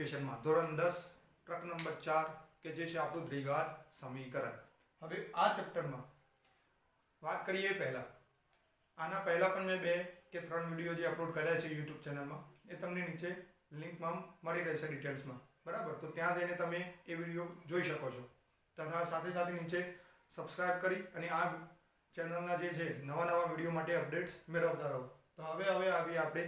એપ્લિકેશનમાં ધોરણ 10 પ્રક નંબર 4 કે જે છે આપણું દ્વિઘાત સમીકરણ. હવે આ ચેપ્ટરમાં વાત કરીએ પહેલાં આના પહેલાં પણ મેં 2 કે 3 વિડીયો જે અપલોડ કર્યા છે યુટ્યુબ ચેનલમાં એ તમને નીચે લિંકમાં મળી રહેશે ડિટેલ્સમાં, બરાબર? તો ત્યાં જઈને તમે એ વિડીયો જોઈ શકો છો તથા સાથે સાથે નીચે સબસ્ક્રાઈબ કરી અને આ ચેનલના જે છે નવા વિડીયો માટે અપડેટ્સ મેળવતા રહો. તો હવે આવીએ આપણે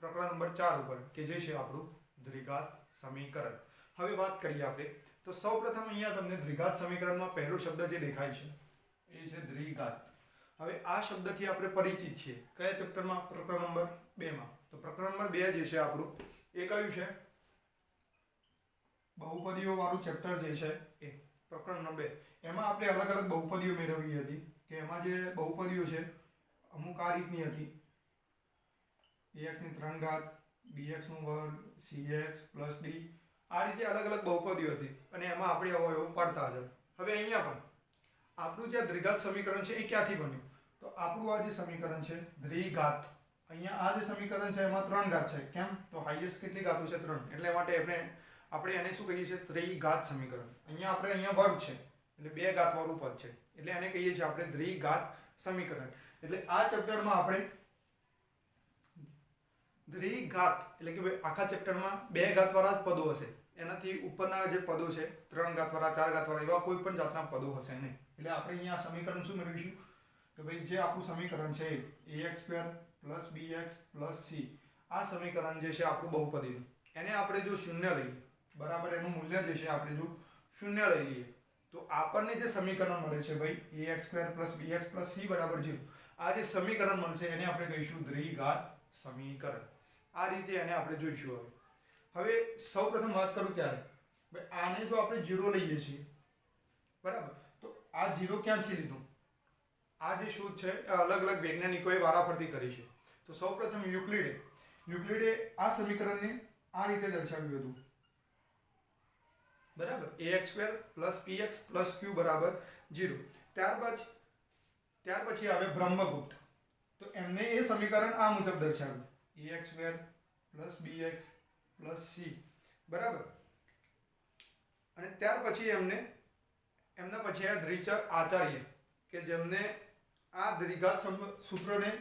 પ્રકરણ નંબર 4 ઉપર કે જે છે આપણું દ્વિઘાત સમીકરણ. હવે વાત કરીએ આપણે તો સૌપ્રથમ અહીંયા તમને દ્વિઘાત સમીકરણમાં પહેલો શબ્દ જે દેખાય છે એ છે દ્વિઘાત. હવે આ શબ્દથી આપણે પરિચિત છીએ કયા ચેપ્ટરમાં? પ્રકરણ નંબર 2 માં. તો પ્રકરણ નંબર 2 જે છે આપણું એ કયું છે? બહુપદીઓ વાળું ચેપ્ટર જે છે એ પ્રકરણ નંબર 2. એમાં આપણે અલગ અલગ બહુપદીઓ મેળવી હતી કે એમાં જે બહુપદીઓ છે અમુક આ રીતની હતી: ax ની 3 ઘાત, bx નો વર્ગ, cx + d. આ રીતે અલગ અલગ બહુપદીઓ હતી અને એમાં આપણે અવયવો પાડતા હતા. હવે અહીંયા પણ આપણું જે દ્વિઘાત સમીકરણ છે એ ક્યાંથી બન્યું? તો આપણું આ જે સમીકરણ છે દ્વિઘાત, અહીંયા આ જે સમીકરણ છે એમાં 3 ઘાત છે. કેમ? તો હાઈએસ્ટ કેટલી ઘાતો છે? 3. એટલે માટે આપણે એને શું કહીએ છીએ? ત્રિઘાત સમીકરણ. અહીંયા વર્ગ છે એટલે 2 ઘાત વાળું પદ છે એટલે એને કહીએ છીએ આપણે દ્વિઘાત સમીકરણ. એટલે આ ચેપ્ટરમાં આપણે દ્વિઘાત એટલે કે આખા ચેપ્ટરમાં 2 ઘાત વાળા પદો હશે. એનાથી ઉપરના જે પદો છે 3 ઘાત વાળા, 4 ઘાત વાળા એવા કોઈ પણ જાતના પદો હશે નહીં. એટલે આપણે અહીંયા સમીકરણ શું મેળવીશું કે ભાઈ જે આપણું સમીકરણ છે ax² + bx + c, આ સમીકરણ જે છે આપણું બહુપદીનું, એને આપણે જો શૂન્ય લઈએ, બરાબર, એનું મૂલ્ય જે છે આપણે જો શૂન્ય લઈ લઈએ તો આપણને જે સમીકરણ મળે છે ભાઈ ax² + bx + c = 0, આ જે સમીકરણ મળશે એને આપણે કહીશું દ્વિઘાત સમીકરણ. આ રીતે એને આપણે જોઈશું. હવે સૌપ્રથમ વાત કરું ત્યારે ભાઈ આને જો આપણે 0 લઈએ છીએ, બરાબર, તો આ 0 ક્યાંથી લીધું? આ જે શોધ છે એ અલગ અલગ વૈજ્ઞાનિકોએ વારાફરતી કરી છે. તો સૌપ્રથમ યુક્લિડે આ સમીકરણને આ રીતે દર્શાવ્યું હતું, બરાબર, ax² + px + q = 0. ત્યાર પછી આવે બ્રહ્મગુપ્ત. તો એમને એ સમીકરણ આ મુજબ દર્શાવ્યું: ax² + bx + c, બરાબર. અને ત્યાર પછી એમના પછી આ દ્વિચર આચાર્ય કે જેમને આ દ્વિઘાત સૂત્રને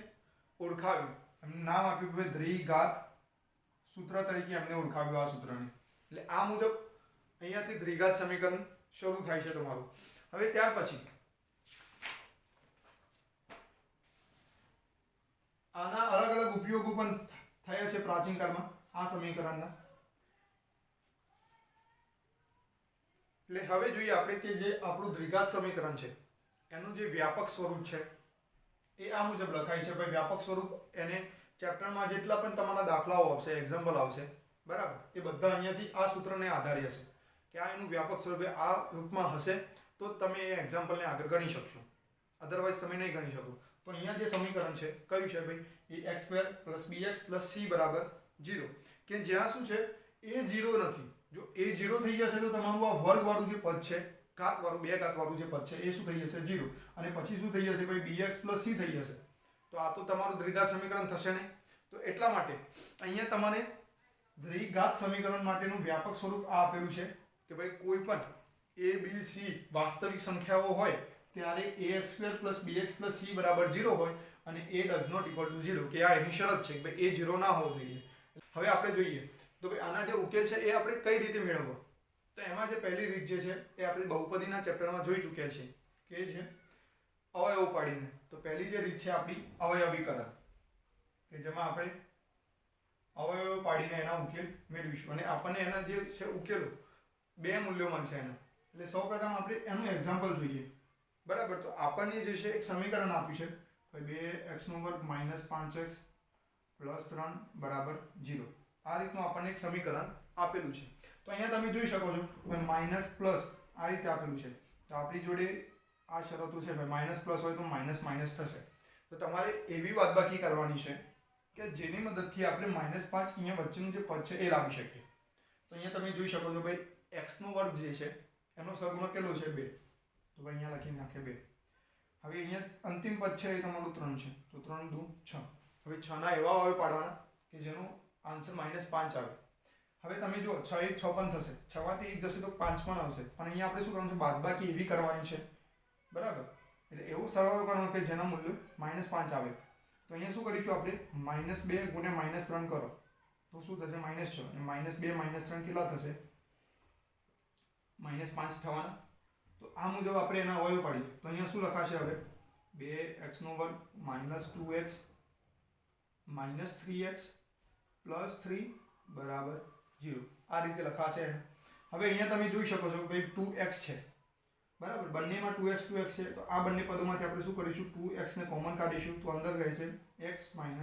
ઓળખાવ્યું, એમનું નામ આપ્યું ભાઈ દ્વિઘાત સૂત્ર તરીકે એમને ઓળખાવ્યું આ સૂત્રને. એટલે આ મુજબ અહીંયાથી દ્વિઘાત સમીકરણ શરૂ થાય છે તમારું. હવે ત્યાર પછી આના અલગ અલગ ઉપયોગો પણ થયા છે પ્રાચીન કાળમાં આ સમીકરણના. એટલે હવે જોઈએ આપણે કે જે આપણું દ્વિઘાત સમીકરણ છે એનું જે વ્યાપક સ્વરૂપ છે એ આ મુજબ લખાય છે ભાઈ. વ્યાપક સ્વરૂપ એને ચેપ્ટરમાં જેટલા પણ તમારા દાખલાઓ આવશે, એક્ઝામ્પલ આવશે, બરાબર, એ બધા અહીંયાથી આ સૂત્રને આધારે હશે કે આ એનું વ્યાપક સ્વરૂપ આ રૂપમાં હશે તો તમે એ એક્ઝામ્પલને આગળ ગણી શકશો, અધરવાઇઝ તમે નહીં ગણી શકો. તો અહીંયા જે સમીકરણ છે કયું છે ભાઈ? ax² + bx + c = 0. કે જ્યાં શું છે એ 0 નથી. જો એ 0 થઈ જશે તો તમારું આ વર્ગવાળું જે પદ છે, ઘાતવાળું, 2 ઘાત વાળું જે પદ છે એ શું થઈ જશે? 0. અને પછી શું થઈ જશે ભાઈ? bx + c થઈ જશે. તો આ તો તમારું દ્વિઘાત સમીકરણ થશે નહીં. તો એટલા માટે અહીંયા તમારે દ્વિઘાત સમીકરણ માટેનું વ્યાપક સ્વરૂપ આ આપેલું છે કે ભાઈ કોઈ પણ a b c વાસ્તવિક સંખ્યાઓ હોય ત્યારે ax² + bx + c = 0 હોય અને a does not equal to 0, કે આ એની શરત છે કે ભાઈ a 0 ના હોવો જોઈએ. હવે આપણે જોઈએ તો ભાઈ આના જે ઉકેલ છે એ આપણે કઈ રીતે મેળવવો? તો એમાં જે પહેલી રીત જે છે એ આપણે બહુપદીના ચેપ્ટરમાં જોઈ ચૂક્યા છીએ કે છે અવયવ પાડીને. તો પહેલી જે રીત છે આપણી અવયવીકરણ, કે જેમાં આપણે અવયવ પાડીને એના ઉકેલ મેળવીશું અને આપણને એના જે છે ઉકેલો 2 મૂલ્યો મળશે એના. એટલે સૌપ્રથમ આપણે એનું એક્ઝામ્પલ જોઈએ, બરાબર. તો આપણને જે છે એક સમીકરણ આપ્યું છે ભાઈ 2x² - 5x + 3 = 0. આ રીતનું આપણને એક સમીકરણ આપેલું છે. તો અહીંયા તમે જોઈ શકો છો માઇનસ પ્લસ આ રીતે આપેલું છે. તો આપણી જોડે આ શરતો છે ભાઈ, માઇનસ પ્લસ હોય તો માઇનસ માઇનસ થશે. તો તમારે એવી બાદબાકી કરવાની છે કે જેની મદદથી આપણે -5 અહીંયા વચ્ચેનું જે પદ છે એ લાવી શકીએ. તો અહીંયા તમે જોઈ શકો છો ભાઈ x² જે છે એનો સર્ગુણક કેટલો છે? 2. તો ભાઈ અહીંયા લખી નાખે 2. હવે અહીંયા અંતિમ પદ છે એ તમારું 3 છે. તો 3 × 2 = 6. હવે 6 ના એવા અવયવ પાડવાના કે જેનો આન્સર -5 આવે. હવે તમે જો 6 1 6 પણ થશે, 6 માંથી 1 જશે તો 5 પણ આવશે, પણ અહીંયા આપણે શું કરવાનું છે, બાદબાકી એવી કરવાની છે, બરાબર. એટલે એવું સરવાળો કરવાનો કે જેના મૂલ્ય -5 આવે. તો અહીંયા શું કરીશું આપણે, -2 ગુણ્યા -3 કરો તો શું થશે, -6. અને -2 -3 કેટલા થશે, -5 થવાના. તો આ મુજબ આપણે એના અવયવ પાડીએ તો અહીંયા શું લખાશે હવે, 2x² -2x -3x + 3 બરાબર 0. આ રીતે લખાશે. હવે અહીંયા તમે જોઈ શકો છો કે 2x છે, બરાબર. બંનેમાં 2x છે, તો આ બંને પદોમાંથી આપણે શું કરીશું, 2x ને કોમન કાઢીશું તો અંદર રહેશે x - 1.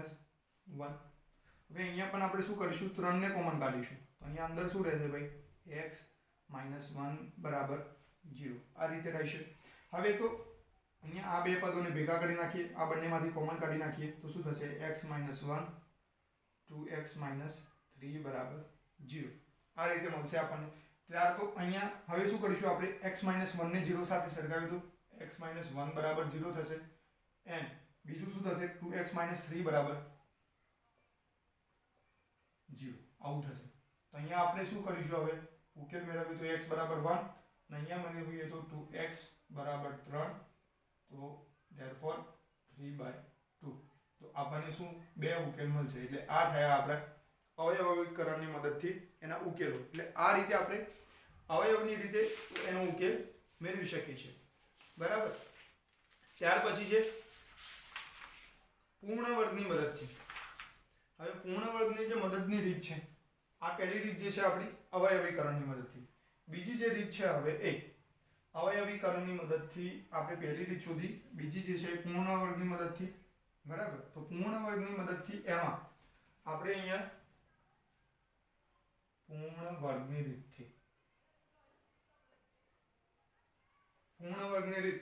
હવે અહીંયા પણ આપણે શું કરીશું, 3 ને કોમન કાઢીશું તો અહીંયા અંદર શું રહેશે ભાઈ, x - 1 બરાબર 0. આ રીતે રહેશે. હવે તો અહીંયા આ બે પદોને ભેગા કરી નાખીએ, આ બંનેમાંથી કોમન કાઢી નાખીએ તો શું થશે, x - 1 2x - 3 બરાબર 0. આ રીતે મળશે આપણને. ત્યાર તો અહીંયા હવે શું કરીશું આપણે, x - 1 ને 0 સાથે સરખાવીએ તો x - 1 બરાબર 0 થશે, એન્ડ બીજું શું થશે, 2x - 3 બરાબર 0. આવું થશે. તો અહીંયા આપણે શું કરીશું, હવે ઉકેલ મેળવીએ તો x બરાબર 1 અને અહીંયા મેળવીએ તો 2x બરાબર 3, તો ધેરફોર 3/2. તો આપણને શું, બે ઉકેલ મળશે. એટલે આ થયા આપણા અવયવીકરણની મદદથી એના ઉકેલો. એટલે આ રીતે આપણે અવયવની રીતે એનો ઉકેલ મેળવી શકીએ છીએ, બરાબર. ત્યાર પછી છે પૂર્ણ વર્ગની મદદથી. હવે પૂર્ણ વર્ગની જે મદદની રીત છે, આ પહેલી રીત જે છે આપણી અવયવીકરણની મદદથી. બીજી જે રીત છે હવે એ અવયવીકરણની મદદથી આપણે પહેલી રીત શોધી, બીજી જે છે પૂર્ણ વર્ગની મદદથી, બરાબર. તો પૂર્ણ વર્ગની મદદથી એમાં આપણે અહીંયા પૂર્ણ વર્ગની રીતથી, પૂર્ણ વર્ગની રીત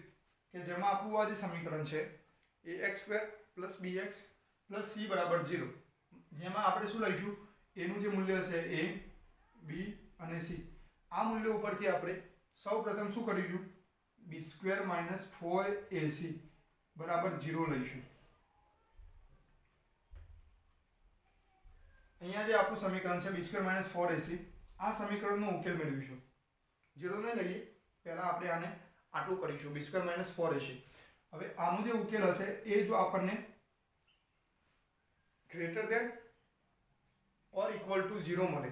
કે જેમાં આપણું આ જે સમીકરણ છે ax² + bx + c બરાબર 0, જેમાં આપણે શું લઈશું, એનું જે મૂલ્ય છે a b અને c, આ મૂલ્ય ઉપરથી આપણે સૌપ્રથમ શું કરીશું, b² - 4ac બરાબર 0 લઈશું. અહીંયા જે આપણું સમીકરણ છે b² - 4ac, આ સમીકરણનો ઉકેલ મેળવીશું. 0 ને લઈએ, પહેલા આપણે આને આટલું કરીશું, b² - 4ac. હવે આનો જે ઉકેલ હશે એ જો આપણને greater than or equal to 0 મળે,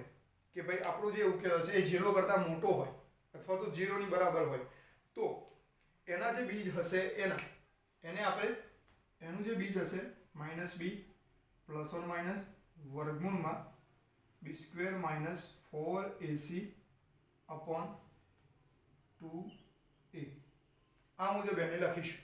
કે ભાઈ આપણો જે ઉકેલ હશે એ 0 કરતાં મોટો હોય અથવા તો 0 ની બરાબર હોય, તો એના જે બીજ હશે એને આપણે, એનું જે બીજ હશે -b ± વર્ગમૂળમાં b² - 4ac / 2a, આ મુજબ એને લખીશું.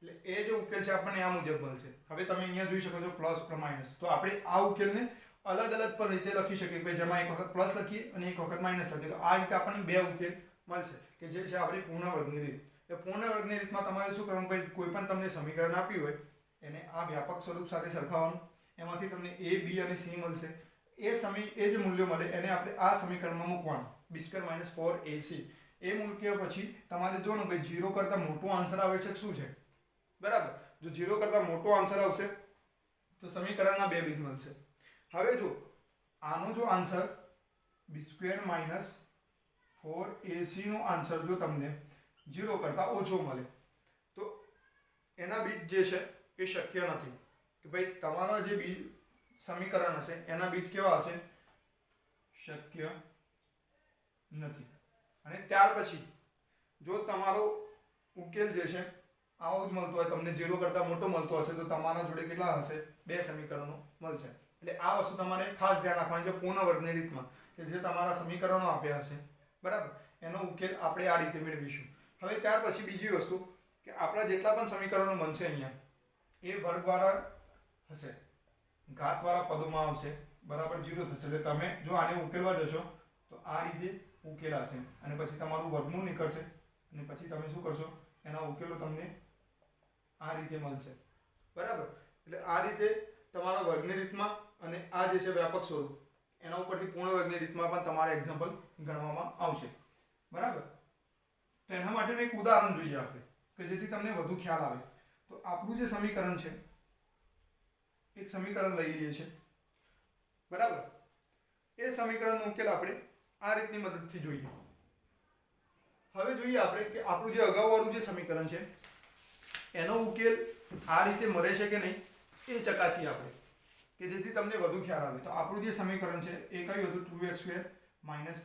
એટલે એ જે ઉકેલ છે આપણને આ મુજબ મળશે. હવે તમે અહીંયા જોઈ શકો છો પ્લસ કે માઇનસ, તો આપણે આ ઉકેલને અલગ અલગ પણ રીતે લખી શકીએ કે જેમાં એક વખત પ્લસ લખીએ અને એક વખત માઇનસ લખીએ. તો આ રીતે આપણને બે ઉકેલ મળશે કે જે છે આપણી પૂર્ણ વર્ગની રીત. એ પૂર્ણ વર્ગની રીતમાં તમારે શું કરવાનું, ભાઈ કોઈ પણ તમને સમીકરણ આપ્યું હોય એને આ વ્યાપક સ્વરૂપ સાથે સરખાવવાનું, એમાંથી તમને a b અને c મળશે. એ જે મૂલ્યો મળે એને આપણે આ સમીકરણમાં મૂકવાનું, b² - 4ac. એ મૂક્યા પછી તમારે જોવાનું કે 0 કરતાં મોટો આન્સર આવે છે શું છે, બરાબર. જો 0 કરતાં મોટો આન્સર આવશે તો સમીકરણના બે બીજ મળશે. હવે જો આનો જો આન્સર b² - 4ac નો આન્સર જો તમને 0 કરતાં ઓછો મળે તો એના બીજ જે છે એ શક્ય નથી, કે ભાઈ તમારા જે બીજ સમીકરણ હશે એના બીજ કેવા હશે, શક્ય નથી. અને ત્યાર પછી જો તમારો ઉકેલ જે છે આવો જ મળતો હોય, તમને 0 કરતાં મોટો મળતો હશે, તો તમારા જોડે કેટલા હશે, બે સમીકરણો મળશે. એટલે આ વસ્તુ તમારે ખાસ ધ્યાન રાખવાની છે પૂર્ણ વર્ગની રીતમાં, કે જે તમારા સમીકરણો આપ્યા હશે, બરાબર, એનો ઉકેલ આપણે આ રીતે મેળવીશું. હવે ત્યાર પછી બીજી વસ્તુ કે આપણા જેટલા પણ સમીકરણો બનશે અહીંયા એ વર્ગવાળા હશે, ઘાતવાળા પદોમાં આવશે, બરાબર 0 થશે. એટલે તમે જો આને ઉકેલવા જશો તો આ રીતે ઉકેલાશે અને પછી તમારું વર્ગમૂળ નીકળશે અને પછી તમે શું કરશો, એના ઉકેલો તમને આ રીતે મળશે, બરાબર. એટલે આ રીતે તમારા વર્ગની રીતમાં અને આ જે છે વ્યાપક સ્વરૂપ, એના ઉપરથી પૂર્ણ વર્ગની રીતમાં પણ તમારે એક્ઝામ્પલ ગણવામાં આવશે, બરાબર. તો એના માટેનું એક ઉદાહરણ જોઈએ આપણે કે જેથી તમને વધુ ખ્યાલ આવે. તો આપણું જે સમીકરણ છે, એક સમીકરણ લઈ લઈએ છીએ, બરાબર. એ સમીકરણનો ઉકેલ આપણે આ રીતની મદદથી જોઈએ. હવે જોઈએ આપણે કે આપણું જે અગાઉવાળું જે સમીકરણ છે એનો ઉકેલ આ રીતે મળે છે કે નહીં એ ચકાસીએ આપણે, કે જેથી તમને વધુ ખ્યાલ આવે. તો આપણું જે સમીકરણ છે એ કયું હતું? 2x² - 5x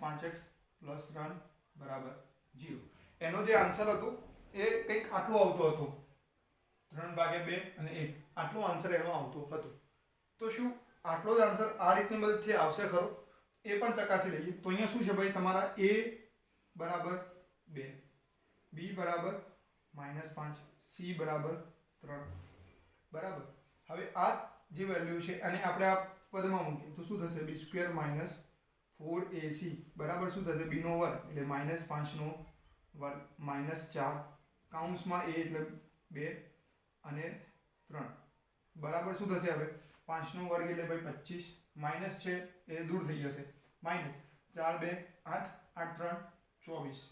+ 3 = 0. એનો જે આન્સર હતો એ કંઈક આટલો આવતો હતો, 3/2 અને 1. આટલો આન્સર એનો આવતો હતો. તો શું આટલો જ આન્સર આ રીતની મદદથી આવશે ખરો? એ પણ ચકાસી લઈએ. તો અહીંયા શું છે ભાઈ? તમારા a બરાબર 2, b બરાબર -5, c બરાબર 3. બરાબર. હવે આ જે વેલ્યુ છે અને આપણે આ પદમાં મૂકીએ તો શું થશે? b² - 4ac બરાબર શું થશે? b નો વર્ગ એટલે -5 નો વર્ગ -4 કૌંસમાં a એટલે 2 અને 3 બરાબર શું થશે? હવે 5 નો વર્ગ એટલે ભાઈ 25, માઇનસ છે એ દૂર થઈ જશે, માઇનસ 4 2 8 8 3 24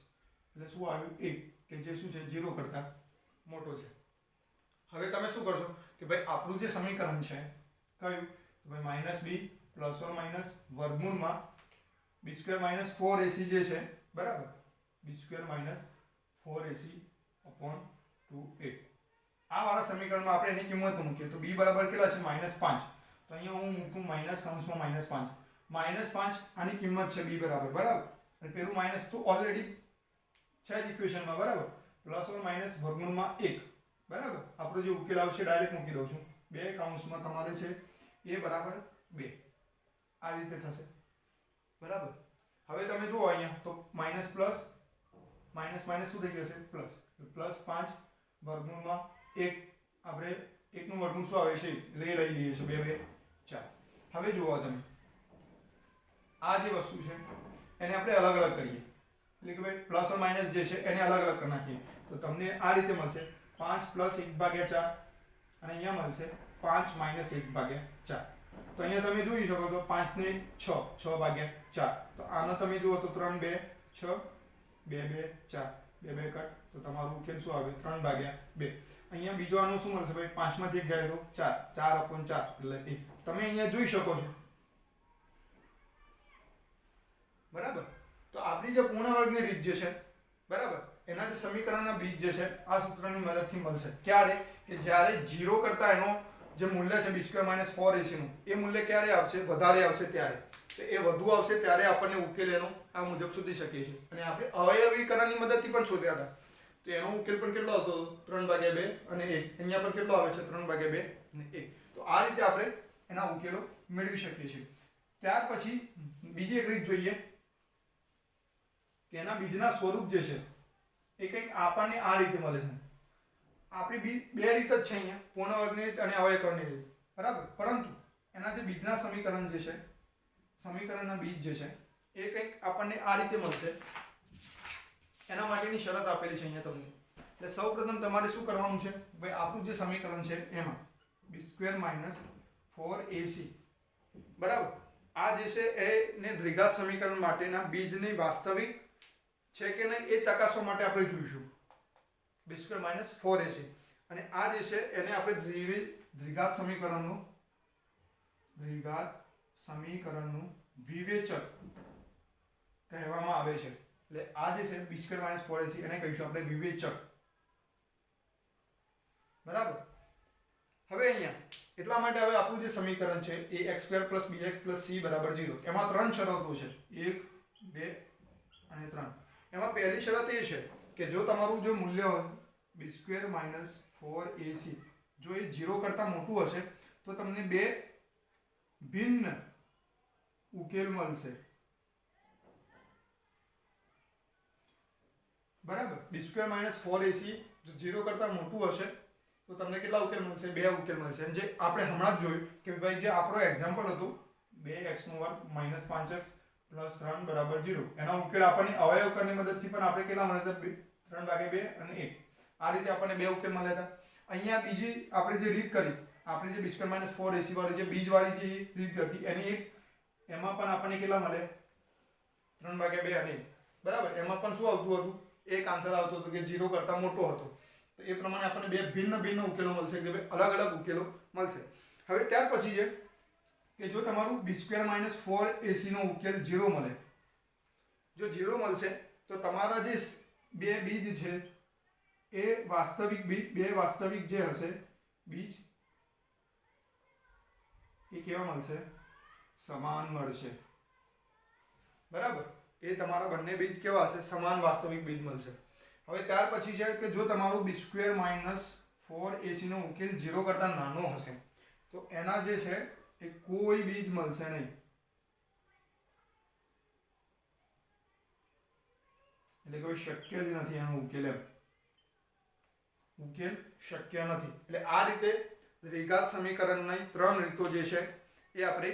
એટલે શું આવ્યું? 1, કે જે શું છે? 0 કરતા મોટો છે. હવે તમે શું કરશો કે ભાઈ આપણું જે સમીકરણ છે કયું? તો ભાઈ -b ± વર્ગમૂળમાં b² - 4ac જે છે બરાબર, b² - 4ac/2a. આ વાળા સમીકરણમાં આપણે એની કિંમત મૂકીએ તો b બરાબર કેટલા છે? -5. તો અહીંયા હું મૂકું -5, -5 આની કિંમત છે b બરાબર, બરાબર. અને પેલું માઈનસ તો ઓલરેડી છે જ ઇક્વેશનમાં, બરાબર. ± વર્ગમૂળમાં 1, બરાબર. આપણો જે ઉકેલ આવશે ડાયરેક્ટ મૂકી દઉં છું. 2 કૌંસમાં તમારે છે a બરાબર 2. આ રીતે થશે, બરાબર. હવે તમે જુઓ અહીંયા તો માઈનસ પ્લસ માઈનસ માઈનસ શું થઈ જશે? પ્લસ. +5 વર્ગમૂળમાં 1, આપણે 1 નું વર્ગમૂળ શું આવે છે એટલે લઈ લઈએ છીએ 2 2 4. હવે જુઓ તમે આ જે વસ્તુ છે એને આપણે અલગ અલગ કરીએ, એટલે કે ભાઈ પ્લસ અને માઈનસ જે છે એને અલગ અલગ કરી નાખીએ તો તમને આ રીતે મળશે 5 + 1/4 અને અહીંયા મળશે 5 - 1/4. તો અહીંયા તમે જોઈ શકો છો 5 ને 6 6/4. તો આનો તમે જુઓ તો 3 2 6 2 2 4 2 2 કટ, તો તમારું ઉકેલ શું આવે? 3/2. અહીંયા બીજો આનો શું મળશે ભાઈ? 5 માંથી 1 જાય તો 4 4/4 એટલે 1. તમે અહીંયા જોઈ શકો છો, બરાબર. તો આપણી જે પૂર્ણ વર્ગની રીત જે છે, બરાબર, એના જે સમીકરણના બીજ જે છે આ સૂત્રની મદદથી મળશે. ક્યારે? કે જ્યારે 0 કરતા એનો જે મૂલ્ય છે b² - 4ac નું એ મૂલ્ય ક્યારે આવશે? વધારે આવશે ત્યારે. તો એ વધુ આવશે ત્યારે આપણને ઉકેલ એનો આ મુજબ શોધી શકીએ છીએ. અને આપણે અવયવીકરણની મદદથી પણ શોધ્યા હતા, તો એનો ઉકેલ પણ કેટલો આવતો? 3/2 અને 1. અહીંયા પણ કેટલો આવે છે? 3/2 અને 1. તો આ રીતે આપણે એના ઉકેલો મેળવી શકીએ છીએ. ત્યાર પછી બીજી એક રીત જોઈએ કે એના બીજના સ્વરૂપ જે છે એ કંઈક આપણને આ રીતે મળે છે. આપણી બે રીત જ છે અહીંયા, પૂર્ણ વર્ગની રીત અને અવયવીકરણની રીત, બરાબર. પરંતુ એના જે બીજના સમીકરણ જે છે, સમીકરણના બીજ જે છે એ કંઈક આપણને આ રીતે મળશે. એના માટેની શરત આપેલી છે અહીંયા તમને. એટલે સૌપ્રથમ તમારે શું કરવાનું છે? ભાઈ આપણું જે સમીકરણ છે એમાં b² - 4ac, બરાબર. આ જે છે એને દ્વિઘાત સમીકરણ માટેના બીજની વાસ્તવિક છે કે નહીં એ ચકાસવા માટે આપણે જોઈશું b² - 4ac. અને આ જે છે એને આપણે દ્વિઘાત સમીકરણનું વિવેચક કહેવામાં આવે છે. એટલે આ જે છે b² - 4ac એને કહીશું આપણે વિવેચક, બરાબર. હવે અહીંયા એટલા માટે હવે આપણું જે સમીકરણ છે એ x² + bx + c = 0. એમાં 3 શરતો છે, 1 2 અને 3. એમાં પહેલી શરત એ છે કે જો તમારું જો મૂલ્ય હોય b² - 4ac જો એ 0 કરતા મોટું હશે તો તમને બે ભિન્ન ઉકેલ મળશે, બરાબર. b² - 4ac જો 0 કરતા મોટું હશે તો તમને કેટલા ઉકેલ મળશે? બે ઉકેલ મળશે. જે આપણે હમણાં જ જોયું કે ભાઈ જે આપણો એક્ઝામ્પલ હતું 2x² - 5x + 3 = 0, એના ઉકેલ આપણને અવયવીકરણની મદદથી પણ આપણે કેટલા મળ્યા હતા? 3/2 અને 1. આ રીતે આપણને બે ઉકેલ મળ્યા હતા. અહીંયા બીજી આપણે જે રીત કરી, આપણે જે b² - 4ac વાળી જે બીજવાળી જે રીત હતી એની એમાં પણ આપણને કેટલા મળે? 3/2 અને 1, બરાબર. એમાં પણ શું આવતું હતું? એક આન્સર આવતો હતો કે 0 કરતા મોટો હતો. તો એ પ્રમાણે આપણને બે ભિન્ન ઉકેલો મળશે, કે ભાઈ અલગ અલગ ઉકેલો મળશે. હવે ત્યાર પછી જે કે જો તમારું b² - 4ac નો ઉકેલ 0 મળે, જો 0 મળશે તો તમારા જે બે બીજ છે એ વાસ્તવિક બીજ, બે વાસ્તવિક જે હશે બીજ એ કેવા મળશે? સમાન મળશે. બરાબર, એ તમારા બંને બીજ કેવા હશે? સમાન વાસ્તવિક બીજ મળશે. હવે ત્યાર પછી છે કે જો તમારું b² - 4ac નો ઉકેલ 0 કરતા નાનો હશે તો એના જે છે એ કોઈ બીજ મળશે નહીં. એટલે કોઈ શક્ય જ નથી એનો ઉકેલ, એમ ઉકેલ શક્ય નથી. એટલે આ રીતે દ્વિઘાત સમીકરણની ત્રણ રીતો જે છે એ આપણે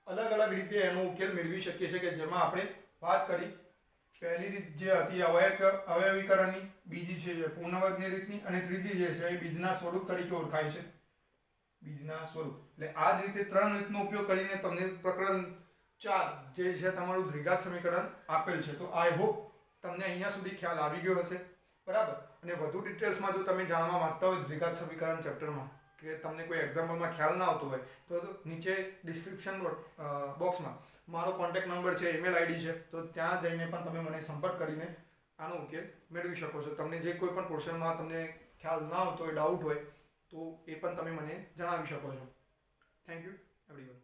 અલગ અલગ રીતે એનો ઉકેલ મેળવી શકીએ છીએ, કે જેમાં આપણે વાત કરી પહેલી રીત જે હતી અવયવીકરણની, બીજી છે પૂર્ણવર્ગની રીતની, અને ત્રીજી જે છે એ બીજના સ્વરૂપ તરીકે ઓળખાય છે, બીજના સ્વરૂપ. એટલે આ જ રીતે ત્રણ રીતનો ઉપયોગ કરીને તમને પ્રકરણ 4 જે છે તમારું દ્વિઘાત સમીકરણ આપેલ છે. તો આઈ હોપ તમને અહીંયા સુધી ખ્યાલ આવી ગયો હશે. બરાબર, અને વધુ ડિટેલ્સમાં જો તમે જાણવા માંગતા હોય દ્વિઘાત સમીકરણ ચેપ્ટરમાં, કે તમને કોઈ એક્ઝામ્પલમાં ખ્યાલ ના આવતો હોય તો નીચે ડિસ્ક્રિપ્શન બોક્સમાં મારો કોન્ટેક્ટ નંબર છે, ઈમેલ આઈડી છે, તો ત્યાં જઈને પણ તમે મને સંપર્ક કરીને આનો ઉકેલ મેળવી શકો છો. તમને જે કોઈ પણ પોર્શનમાં તમને ખ્યાલ ના આવતો હોય, ડાઉટ હોય, તો એ પણ તમે મને જણાવી શકો છો. Thank you everyone.